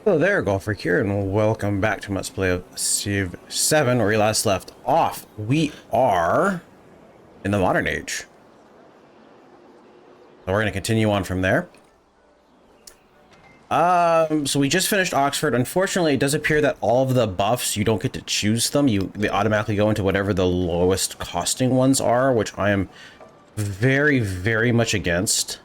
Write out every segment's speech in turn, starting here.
Hello there, Golfer here, and welcome back to Let's Play of Civ 7, where we last left off. We are in the modern age. So we're going to continue on from there. So we just finished Oxford. Unfortunately, it does appear that all of the buffs, you don't get to choose them. They automatically go into whatever the lowest costing ones are, which I am very, very much against.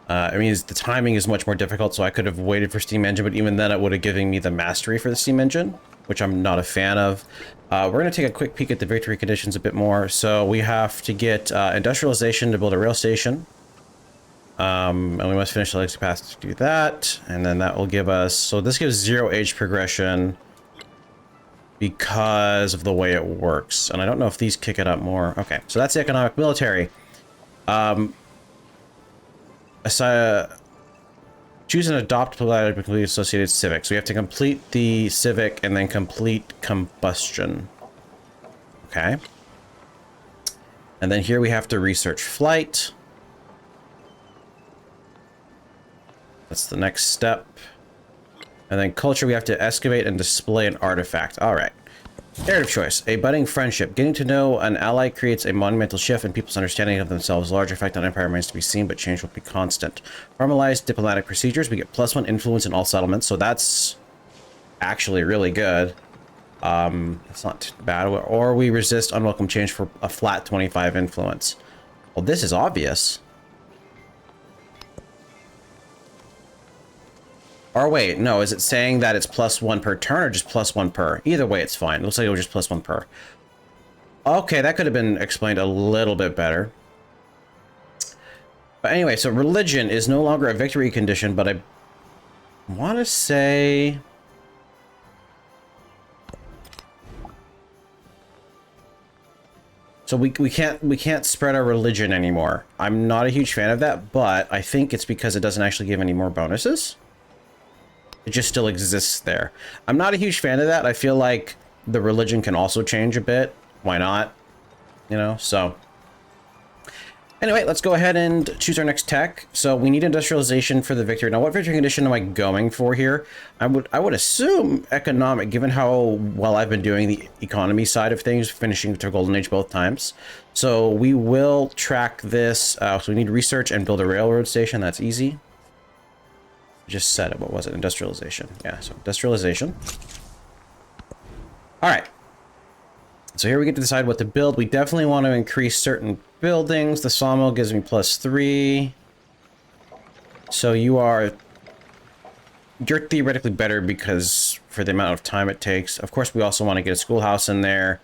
I mean, the timing is much more difficult, so I could have waited for Steam Engine, but even then it would have given me the mastery for the Steam Engine, which I'm not a fan of. We're going to take a quick peek at the victory conditions a bit more. So we have to get industrialization to build a rail station. And we must finish the legacy path to do that. And then that will give us... So this gives 0 age progression because of the way it works. And I don't know if these kick it up more. Okay, so that's the economic military. Choose and adopt politically associated civic. So we have to complete the civic and then complete combustion. Okay. And then here we have to research flight. That's the next step. And then culture, we have to excavate and display an artifact. All right. Narrative choice. A budding friendship. Getting to know an ally creates a monumental shift in people's understanding of themselves. Large effect on empire remains to be seen, but change will be constant. Formalized diplomatic procedures. We get +1 influence in all settlements, so that's actually really good. It's not too bad. Or we resist unwelcome change for a flat 25 influence. Well, this is obvious. Or wait, no, is it saying that it's +1 per turn or just +1 per? Either way, it's fine. It looks like it was just +1 per. Okay, that could have been explained a little bit better. But anyway, so religion is no longer a victory condition, but I want to say... So we can't spread our religion anymore. I'm not a huge fan of that, but I think it's because it doesn't actually give any more bonuses. It just still exists there. I'm not a huge fan of that. I feel like the religion can also change a bit. Why not? You know, so. Anyway, let's go ahead and choose our next tech. So we need industrialization for the victory. Now, what victory condition am I going for here? I would assume economic, given how well I've been doing the economy side of things, finishing to Golden Age both times. So we will track this. So we need research and build a railroad station. That's easy. Just said it. What was it? Industrialization. Yeah, so industrialization. All right. So here we get to decide what to build. We definitely want to increase certain buildings. The sawmill gives me +3. So you're theoretically better because for the amount of time it takes. Of course, we also want to get a schoolhouse in there.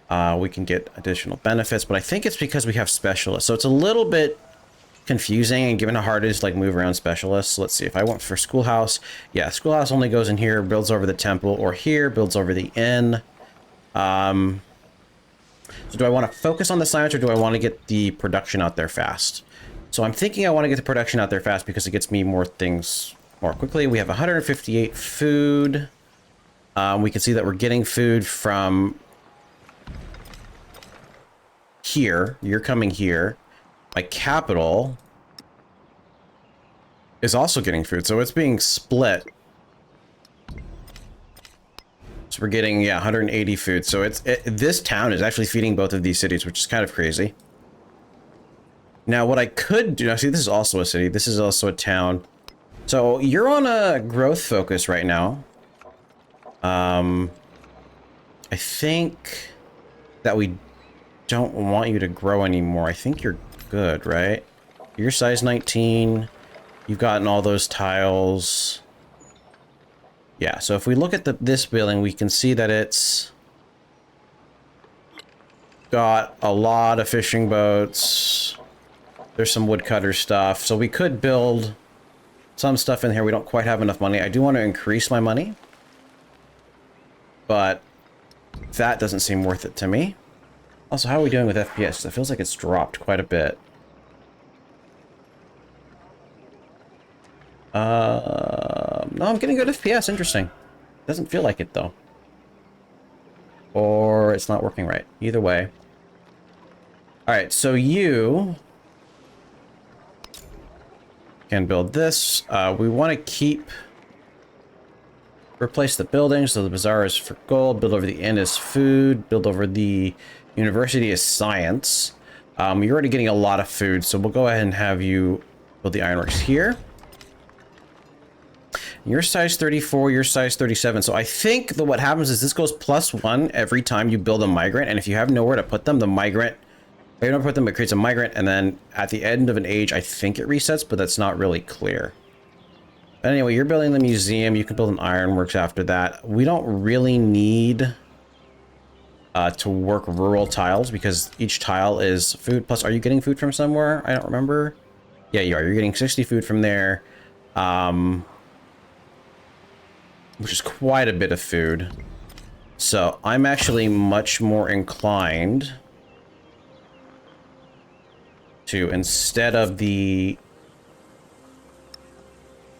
We can get additional benefits, but I think it's because we have specialists. So it's a little bit confusing, and given how hard it is to like move around specialists. Let's see if I went for schoolhouse. Yeah, schoolhouse only goes in here, builds over the temple, or here builds over the inn. So do I want to focus on the science, or do I want to get the production out there fast? So I'm thinking I want to get the production out there fast because it gets me more things more quickly. We have 158 food. We can see that we're getting food from here. You're coming here. My capital is also getting food, so it's being split. So we're getting, yeah, 180 food. So this town is actually feeding both of these cities, which is kind of crazy. Now, what I could do... Now, see, this is also a city. This is also a town. So you're on a growth focus right now. I think that we don't want you to grow anymore. I think you're good, right? You're size 19. You've gotten all those tiles. Yeah, so if we look at this building, we can see that it's got a lot of fishing boats. There's some woodcutter stuff. So we could build some stuff in here. We don't quite have enough money. I do want to increase my money, but that doesn't seem worth it to me. Also, how are we doing with FPS? It feels like it's dropped quite a bit. No, I'm getting good FPS. Interesting. Doesn't feel like it, though. Or it's not working right. Either way. Alright, so you can build this. We want to keep Replace the buildings. So the bazaar is for gold. Build over the inn is food. Build over the university is science. You're already getting a lot of food, so we'll go ahead and have you build the ironworks here. You're size 34, you're size 37. So I think that what happens is this goes +1 every time you build a migrant, and if you have nowhere to put them, the migrant, you don't put them, it creates a migrant, and then at the end of an age, I think it resets, but that's not really clear. But anyway, you're building the museum. You can build an ironworks after that. We don't really need to work rural tiles because each tile is food. Plus, are you getting food from somewhere? I don't remember. Yeah, you are. You're getting 60 food from there, which is quite a bit of food. So I'm actually much more inclined to, instead of the...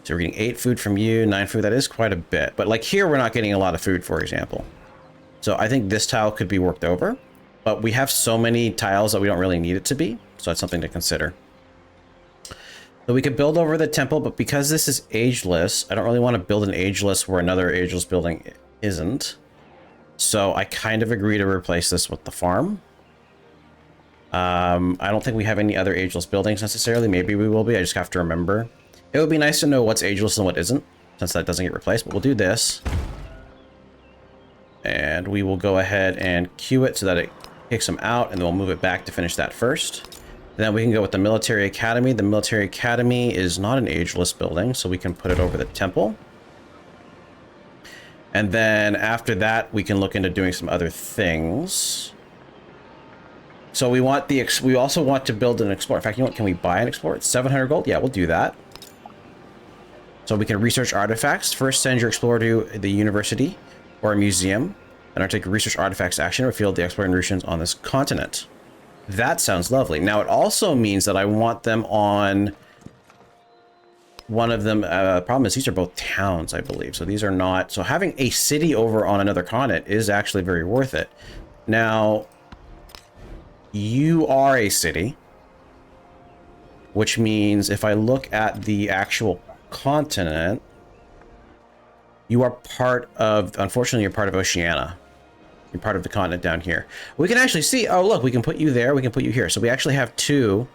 So we're getting 8 food from you, 9 food. That is quite a bit. But like here, we're not getting a lot of food, for example. So I think this tile could be worked over. But we have so many tiles that we don't really need it to be. So that's something to consider. So we could build over the temple, but because this is ageless, I don't really want to build an ageless where another ageless building isn't. So I kind of agree to replace this with the farm. I don't think we have any other ageless buildings necessarily. Maybe we will be. I just have to remember. It would be nice to know what's ageless and what isn't, since that doesn't get replaced, but we'll do this. And we will go ahead and queue it so that it kicks them out, and then we'll move it back to finish that first. And then we can go with the military academy. The military academy is not an ageless building, so we can put it over the temple. And then after that, we can look into doing some other things. So we want the, we also want to build an explorer. In fact, you know what, can we buy an explorer? It's 700 gold? Yeah, we'll do that. So we can research artifacts. First, send your explorer to the university or a museum, and take research artifacts action, reveal the exploration regions on this continent. That sounds lovely. Now, it also means that I want them on one of them. Problem is, these are both towns, I believe. So these are not. So having a city over on another continent is actually very worth it. Now, you are a city, which means if I look at the actual continent, you are part of, unfortunately, you're part of Oceania. You're part of the continent down here. We can actually see, oh, look, we can put you there, we can put you here. So we actually have 2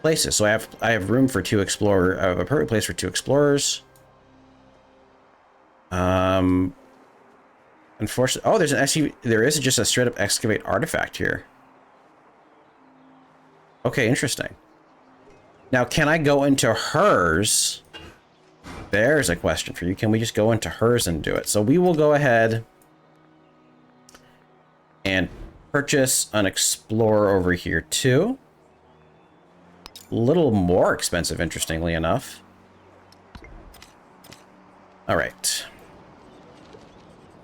places. So I have room for 2 explorers, a perfect place for 2 explorers. Unfortunately, oh, there's an SUV, there is just a straight up excavate artifact here. Okay, interesting. Now, can I go into hers? There's a question for you. Can we just go into hers and do it? So we will go ahead and purchase an explorer over here too. A little more expensive, interestingly enough. All right.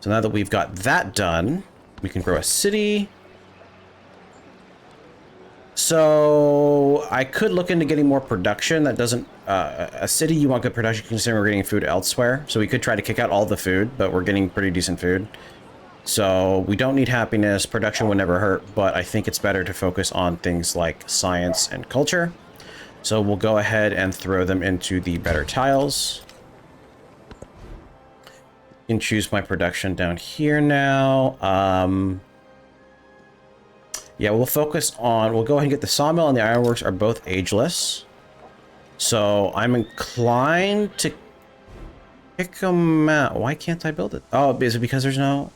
So now that we've got that done, we can grow a city. So I could look into getting more production. That doesn't, a city, you want good production considering we're getting food elsewhere. So we could try to kick out all the food, but we're getting pretty decent food. So we don't need happiness. Production would never hurt, but I think it's better to focus on things like science and culture. So we'll go ahead and throw them into the better tiles. You can choose my production down here now. Yeah, we'll focus on, we'll go ahead and get the sawmill and the ironworks are both ageless. So I'm inclined to kick them out. Why can't I build it? Oh, is it because there's no...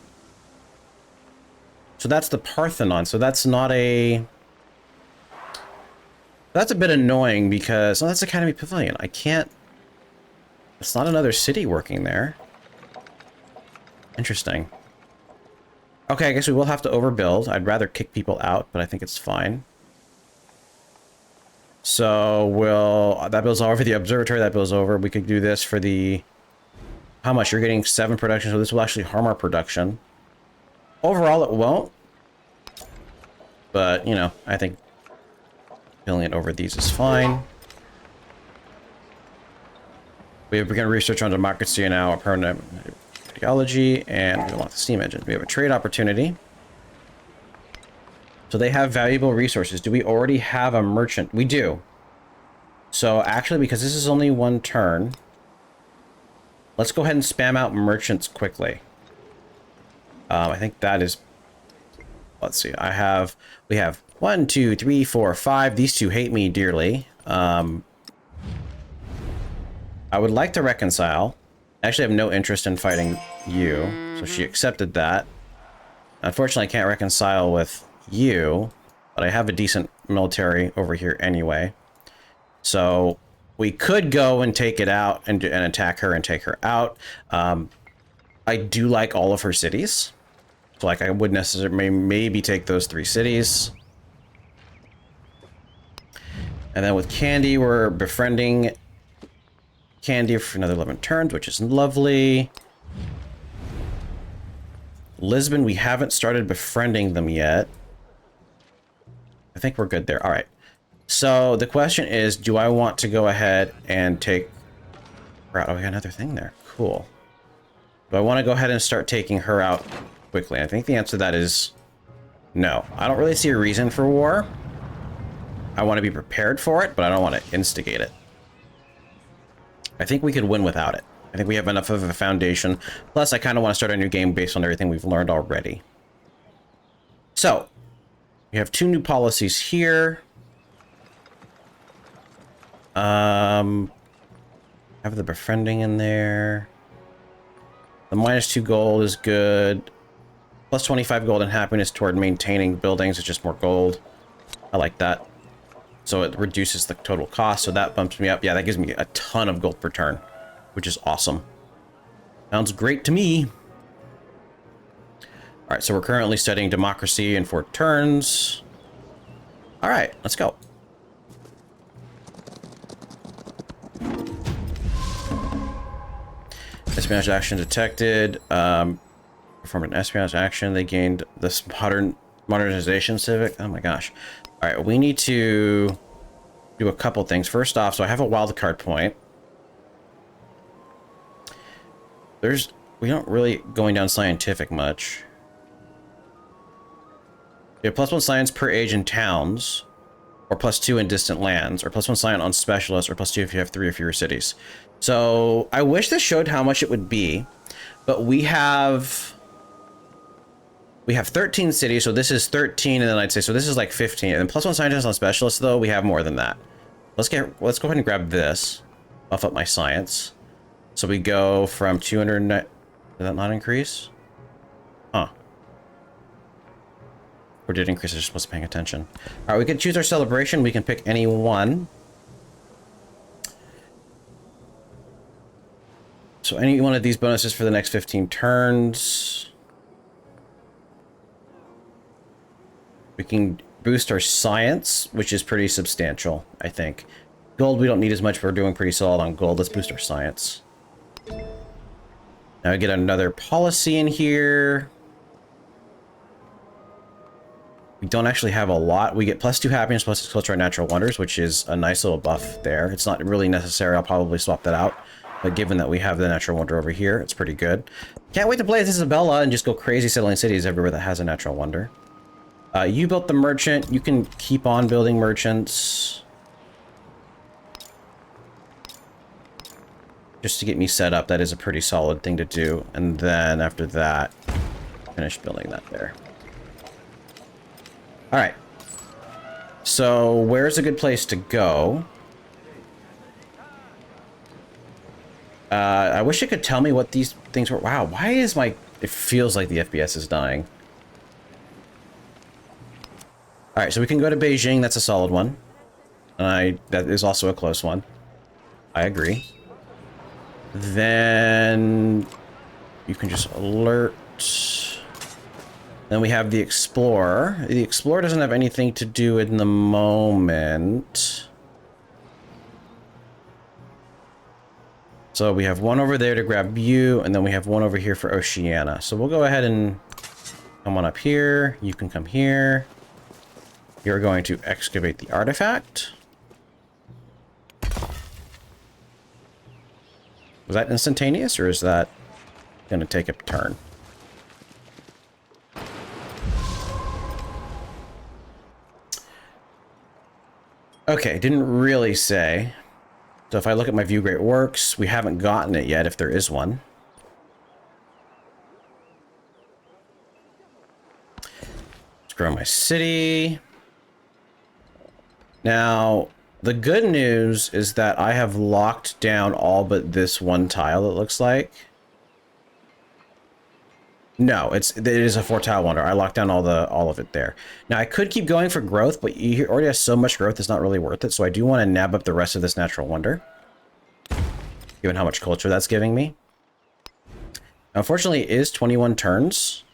So that's the Parthenon. So that's not a... That's a bit annoying because... Oh, that's Academy Pavilion. I can't... It's not another city working there. Interesting. Okay, I guess we will have to overbuild. I'd rather kick people out, but I think it's fine. So we'll... That builds over the observatory. That builds over. We could do this for the... How much? You're getting 7 production, so this will actually harm our production. Overall, it won't. But, you know, I think building it over these is fine. We have begun research on democracy now, a permanent ideology, and we want the steam engine. We have a trade opportunity. So they have valuable resources. Do we already have a merchant? We do. So actually, because this is only 1 turn, Let's go ahead and spam out merchants quickly. I think that is... Let's see. We have 1, 2, 3, 4, 5. These two hate me dearly. I would like to reconcile. I actually have no interest in fighting you, so she accepted that. Unfortunately, I can't reconcile with you, but I have a decent military over here anyway. So we could go and take it out and attack her and take her out. I do like all of her cities. So like I would necessarily maybe take those 3 cities. And then with Candy, we're befriending Candy for another 11 turns, which is lovely. Lisbon, we haven't started befriending them yet. I think we're good there. All right. So the question is, do I want to go ahead and take her out? Oh, we got another thing there. Cool. Do I want to go ahead and start taking her out quickly? I think the answer to that is no. I don't really see a reason for war. I want to be prepared for it, but I don't want to instigate it. I think we could win without it. I think we have enough of a foundation. Plus, I kind of want to start a new game based on everything we've learned already. So, we have 2 new policies here. Have the befriending in there. The -2 gold is good. Plus 25 gold and happiness toward maintaining buildings. It's just more gold. I like that. So it reduces the total cost. So that bumps me up. Yeah, that gives me a ton of gold per turn, which is awesome. Sounds great to me. All right, so we're currently studying democracy in 4 turns. All right, let's go. Espionage action detected. Performed an espionage action. They gained this modernization civic. Oh my gosh. All right, we need to do a couple things. First off, so I have a wild card point. We don't really going down scientific much. We have +1 science per age in towns, or +2 in distant lands, or +1 science on specialists, or +2 if you have 3 or fewer cities. So I wish this showed how much it would be, but we have 13 cities, so this is 13, and then I'd say, so this is like 15. And then +1 scientists on specialists, though, we have more than that. Let's go ahead and grab this. Buff up my science. So we go from 200, did that not increase? Huh. Or did it increase? I just wasn't paying attention. All right, we can choose our celebration. We can pick any one. So any one of these bonuses for the next 15 turns. We can boost our science, which is pretty substantial, I think. Gold we don't need as much, but we're doing pretty solid on gold. Let's boost our science. Now I get another policy in here. We don't actually have a lot. We get +2 happiness, +6 culture and natural wonders, which is a nice little buff there. It's not really necessary. I'll probably swap that out. But given that we have the natural wonder over here, it's pretty good. Can't wait to play as Isabella and just go crazy settling cities everywhere that has a natural wonder. You built the merchant. You can keep on building merchants. Just to get me set up, that is a pretty solid thing to do. And then after that, finish building that there. All right. So where's a good place to go? I wish it could tell me what these things were. Wow, why is my... It feels like the FPS is dying. All right, so we can go to Beijing. That's a solid one. That is also a close one. I agree. Then you can just alert. Then we have the Explorer. The Explorer doesn't have anything to do in the moment. So we have one over there to grab you, and then we have one over here for Oceania. So we'll go ahead and come on up here. You can come here. You're going to excavate the artifact. Was that instantaneous, or is that going to take a turn? Okay, didn't really say. So if I look at my view great works, we haven't gotten it yet if there is one. Let's grow my city. Now, the good news is that I have locked down all but this one tile, it looks like. No, it is a 4-tile wonder. I locked down all of it there. Now I could keep going for growth, but you already have so much growth, it's not really worth it. So I do want to nab up the rest of this natural wonder, given how much culture that's giving me. Unfortunately, it is 21 turns,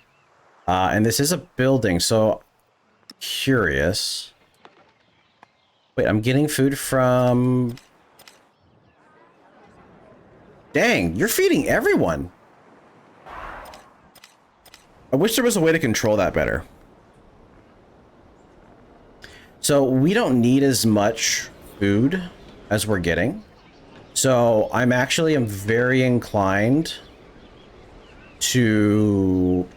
and this is a building. So curious. Wait, I'm getting food from. Dang, you're feeding everyone. I wish there was a way to control that better. So we don't need as much food as we're getting. So I'm very inclined to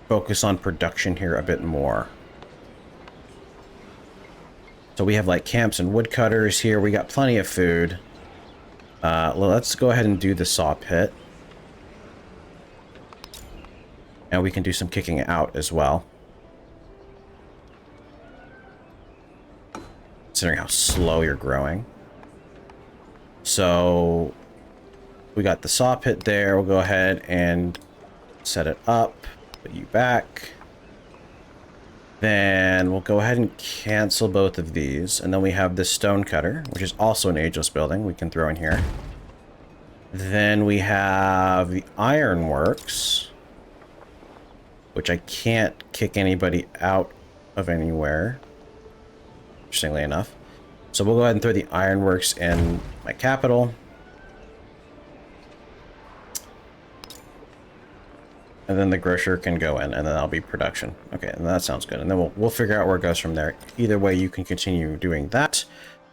focus on production here a bit more. So we have like camps and woodcutters here. We got plenty of food. Let's go ahead and do the saw pit. And we can do some kicking out as well. Considering how slow you're growing. So we got the saw pit there. We'll go ahead and set it up. Put you back. Then we'll go ahead and cancel both of these. And then we have this stone cutter, which is also an ageless building we can throw in here. Then we have the ironworks, which I can't kick anybody out of anywhere, interestingly enough. So we'll go ahead and throw the ironworks in my capital. And then the grocer can go in, and then that'll be production. Okay, and that sounds good. And then we'll figure out where it goes from there. Either way, you can continue doing that.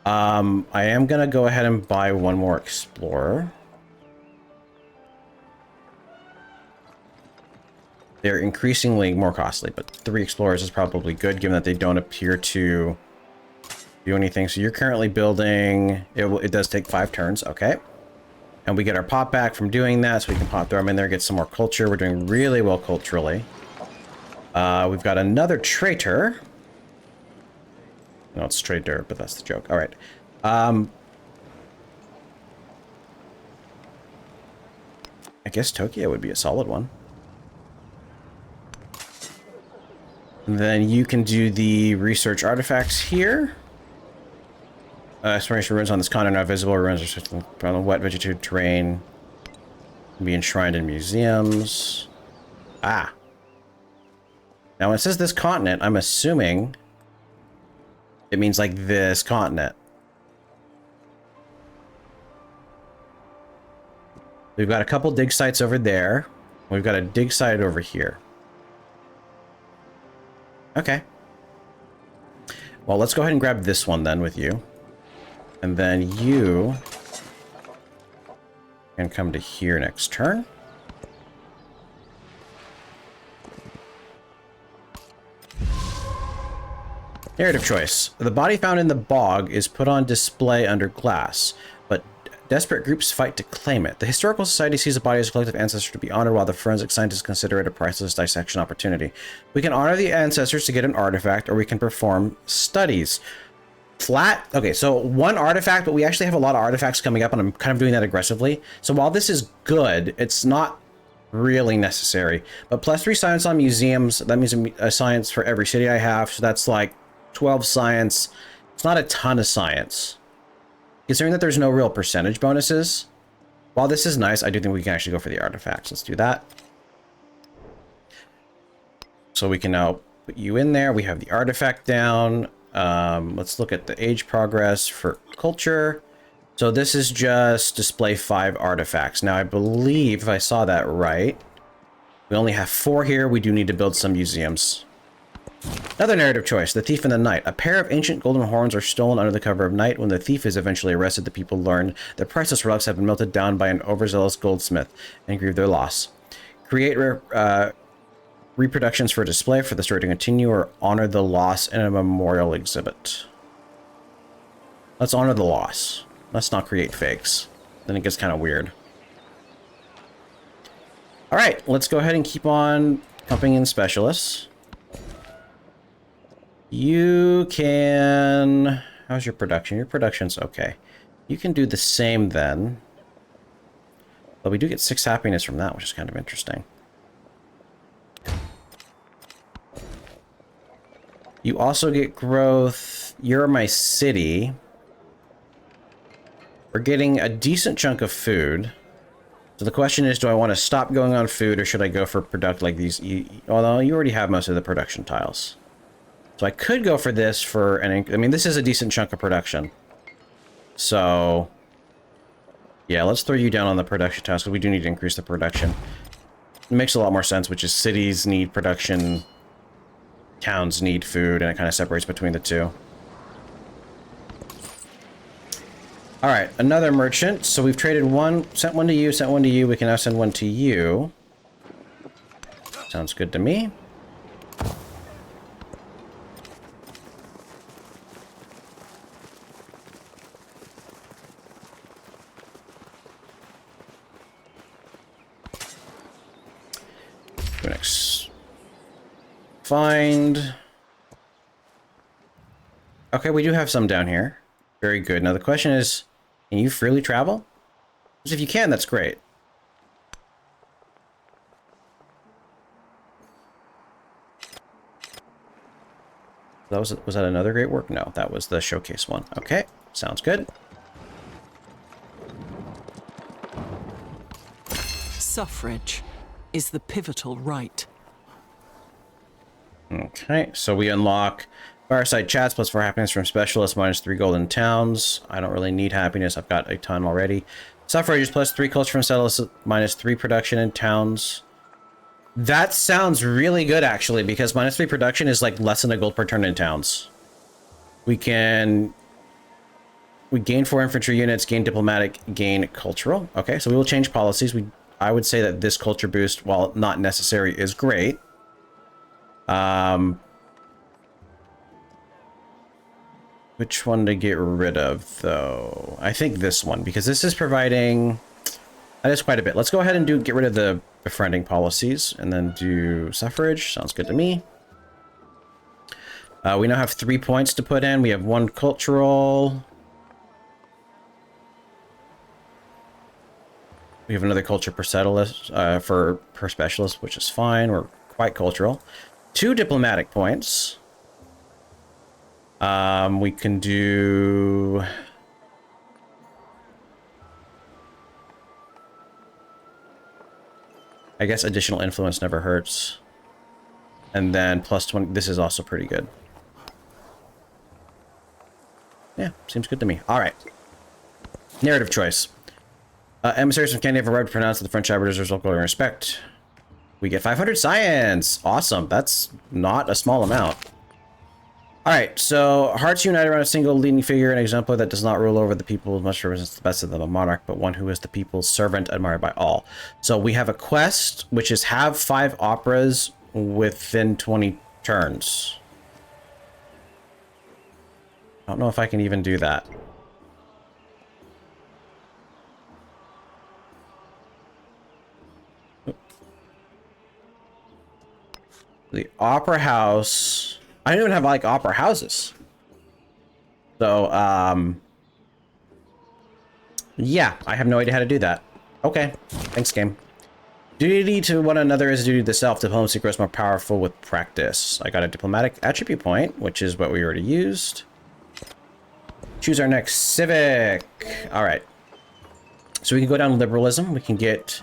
I am going to go ahead and buy one more explorer. They're increasingly more costly, but 3 explorers is probably good, given that they don't appear to do anything. So you're currently building. It does take 5 turns. Okay. And we get our pop back from doing that, so we can pop throw them in there, get some more culture. We're doing really well culturally. We've got another traitor. No, it's traitor, but that's the joke. All right. I guess Tokyo would be a solid one. And then you can do the research artifacts here. Exploration ruins on this continent are visible. Ruins are from the wet vegetated terrain. Can be enshrined in museums. Ah. Now when it says this continent, I'm assuming it means like this continent. We've got a couple dig sites over there. We've got a dig site over here. Okay. Well, let's go ahead and grab this one then with you. And then you can come to here next turn. Narrative choice. The body found in the bog is put on display under glass, but desperate groups fight to claim it. The Historical Society sees the body as a collective ancestor to be honored, while the forensic scientists consider it a priceless dissection opportunity. We can honor the ancestors to get an artifact, or we can perform studies. Flat. Okay, so one artifact, but we actually have a lot of artifacts coming up, and I'm kind of doing that aggressively. So while this is good, it's not really necessary. But +3 science on museums, that means a science for every city I have, so that's like 12 science. It's not a ton of science. Considering that there's no real percentage bonuses, while this is nice, I do think we can actually go for the artifacts. Let's do that. So we can now put you in there. We have the artifact down. Let's look at the age progress for culture. So this is just display 5 artifacts. Now I believe, if I saw that right, we only have 4 here. We do need to build some museums. Another narrative choice, the thief in the night. A pair of ancient golden horns are stolen under the cover of night. When the thief is eventually arrested, the people learn their priceless relics have been melted down by an overzealous goldsmith and grieve their loss. Create reproductions for display for the story to continue, or honor the loss in a memorial exhibit. Let's honor the loss. Let's not create fakes. Then it gets kind of weird. All right, let's go ahead and keep on pumping in specialists. You can... How's your production? Your production's okay. You can do the same then. But we do get 6 happiness from that, which is kind of interesting. You also get growth. You're my city. We're getting a decent chunk of food. So the question is, do I want to stop going on food, or should I go for product like these? Although you already have most of the production tiles. So I could go for this for an... I mean, this is a decent chunk of production. So... yeah, let's throw you down on the production tiles, because we do need to increase the production. It makes a lot more sense, which is cities need production, towns need food, and it kind of separates between the two. Alright, another merchant. So we've traded one, sent one to you, sent one to you. We can now send one to you. Sounds good to me. Next. Find. Okay, we do have some down here. Very good. Now the question is, can you freely travel? Because if you can, that's great. Was that another great work? No, that was the showcase one. Okay, sounds good. Suffrage is the pivotal right. Okay, so we unlock Fireside Chats plus 4 happiness from Specialists, minus 3 golden towns. I don't really need happiness. I've got a ton already. Suffrages plus 3 culture from Settlers, minus 3 production in towns. That sounds really good, actually, because minus 3 production is like less than a gold per turn in towns. We gain 4 infantry units, gain diplomatic, gain cultural. Okay, so we will change policies. I would say that this culture boost, while not necessary, is great. Which one to get rid of, though? I think this one, because this is providing... that is quite a bit. Let's go ahead and get rid of the befriending policies, and then do suffrage. Sounds good to me. We now have 3 points to put in. We have 1 cultural... we have another culture per settlist, per specialist, which is fine. We're quite cultural. 2 diplomatic points. We can do... I guess additional influence never hurts. And then plus 20. This is also pretty good. Yeah, seems good to me. All right. Narrative choice. Emissaries from Canada have arrived to pronounce that the French arbiters are local in respect. We get 500 science. Awesome. That's not a small amount. All right. So hearts unite around a single leading figure, an exemplar that does not rule over the people, much represents the best of them, a monarch, but one who is the people's servant, admired by all. So we have a quest, which is have 5 operas within 20 turns. I don't know if I can even do that. The opera house. I don't even have like opera houses. So, yeah, I have no idea how to do that. Okay, thanks, game. Duty to one another is duty to self. Diplomacy grows more powerful with practice. I got a diplomatic attribute point, which is what we already used. Choose our next civic. All right. So we can go down to liberalism. We can get...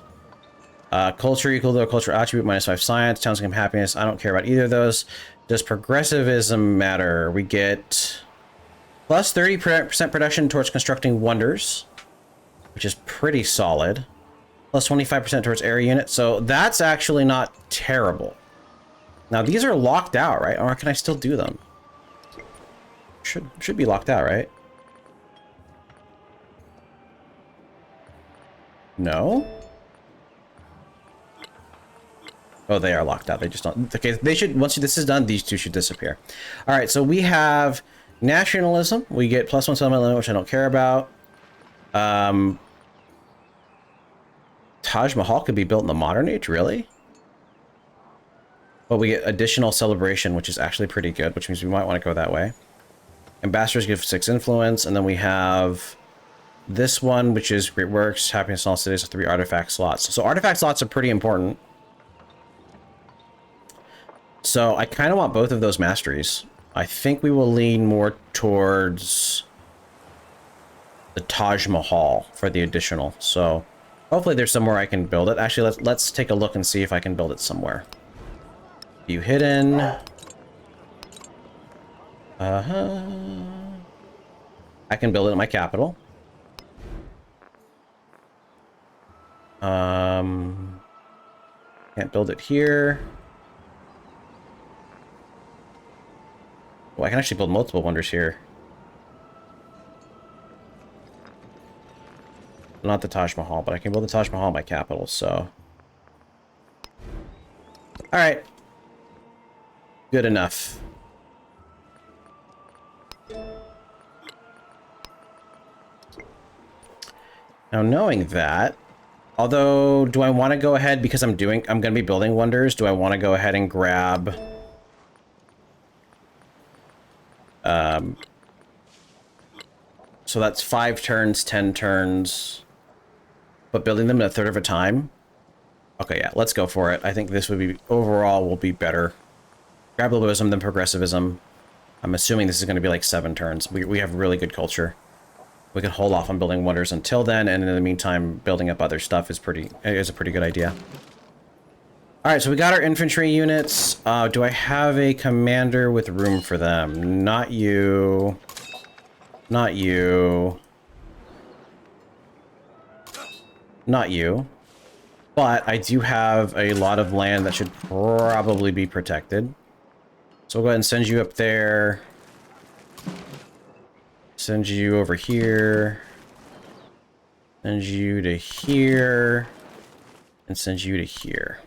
culture equal to a culture attribute, minus 5 science, towns income happiness. I don't care about either of those. Does progressivism matter? We get plus 30% production towards constructing wonders, which is pretty solid. Plus 25% towards area units. So that's actually not terrible. Now these are locked out, right? Or can I still do them? Should be locked out, right? No? Oh, they are locked out. They just don't... okay, they should... once this is done, these 2 should disappear. All right, so we have nationalism. We get plus 1 settlement limit, which I don't care about. Taj Mahal could be built in the modern age, really? But we get additional celebration, which is actually pretty good, which means we might want to go that way. Ambassadors give 6 influence, and then we have this one, which is great works, happiness in all cities with 3 artifact slots. So artifact slots are pretty important. So I kind of want both of those masteries. I think we will lean more towards the Taj Mahal for the additional. So hopefully there's somewhere I can build it. Actually, let's take a look and see if I can build it somewhere. View hidden. I can build it in my capital. Can't build it here. Oh, I can actually build multiple wonders here. Not the Taj Mahal, but I can build the Taj Mahal in my capital, so. Alright. Good enough. Now, knowing that, although, do I want to go ahead, because I'm going to be building wonders, do I want to go ahead and grab so that's 5 turns, 10 turns, but building them in a third of a time? Okay, yeah, let's go for it. I think this would be, overall, will be better. Grabbabilism than progressivism. I'm assuming this is going to be like 7 turns. We have really good culture. We can hold off on building wonders until then, and in the meantime, building up other stuff is a pretty good idea. Alright, so we got our infantry units. Do I have a commander with room for them? Not you. Not you. Not you. But I do have a lot of land that should probably be protected. So we'll go ahead and send you up there. Send you over here. Send you to here. And send you to here.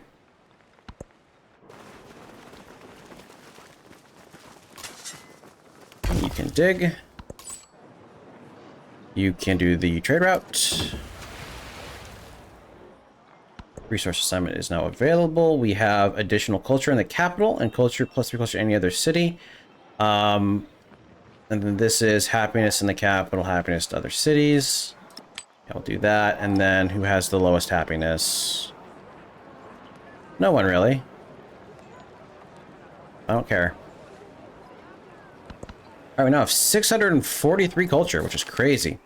You can dig. You can do the trade route. Resource assignment is now available. We have additional culture in the capital and culture plus 3 culture in any other city. And then this is happiness in the capital, happiness to other cities. I'll do that. And then who has the lowest happiness? No one really. I don't care. All right, we now have 643 culture, which is crazy.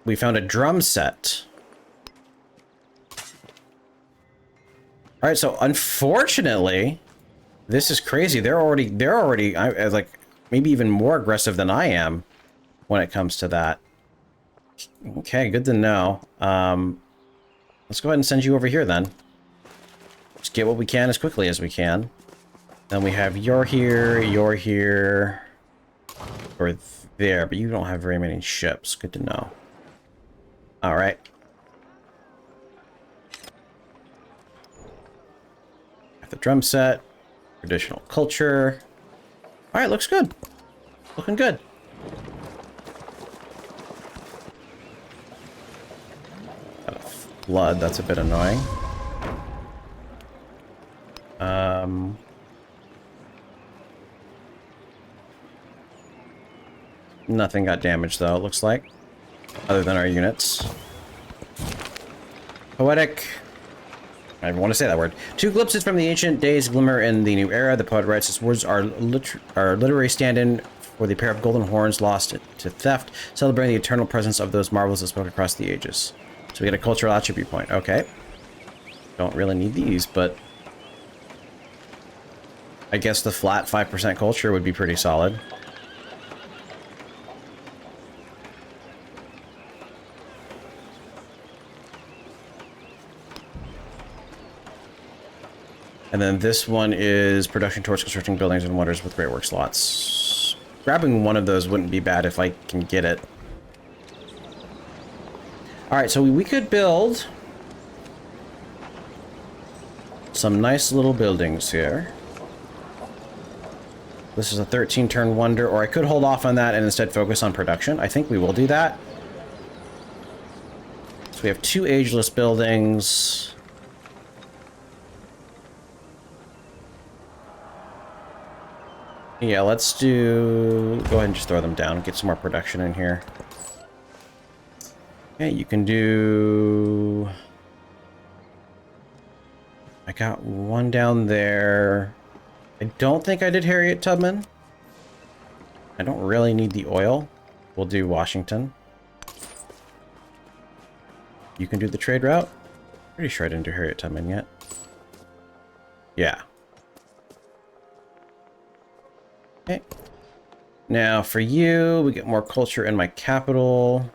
We found a drum set. All right, so unfortunately, this is crazy. They're already like maybe even more aggressive than I am when it comes to that. Okay, good to know. Let's go ahead and send you over here then. Just get what we can as quickly as we can. Then we have you're here, or there, but you don't have very many ships. Good to know. All right. The drum set, traditional culture. All right, looks good. Looking good. Got a flood. That's a bit annoying. Nothing got damaged though, it looks like, other than our units. Poetic. I want to say that word. 2 glimpses from the ancient days glimmer in the new era. The poet writes, his words are literary stand-in for the pair of golden horns lost to theft, celebrating the eternal presence of those marvels that spoke across the ages. So we get a cultural attribute point. Okay. Don't really need these, but I guess the flat 5% culture would be pretty solid. And then this one is production towards constructing buildings and wonders with great work slots. Grabbing one of those wouldn't be bad if I can get it. Alright, so we could build some nice little buildings here. This is a 13-turn wonder, or I could hold off on that and instead focus on production. I think we will do that. So we have 2 ageless buildings. Yeah, let's do... Go ahead and just throw them down. Get some more production in here. Okay, you can do... I got one down there. I don't think I did Harriet Tubman. I don't really need the oil. We'll do Washington. You can do the trade route. Pretty sure I didn't do Harriet Tubman yet. Yeah. Okay. Now for you, we get more culture in my capital.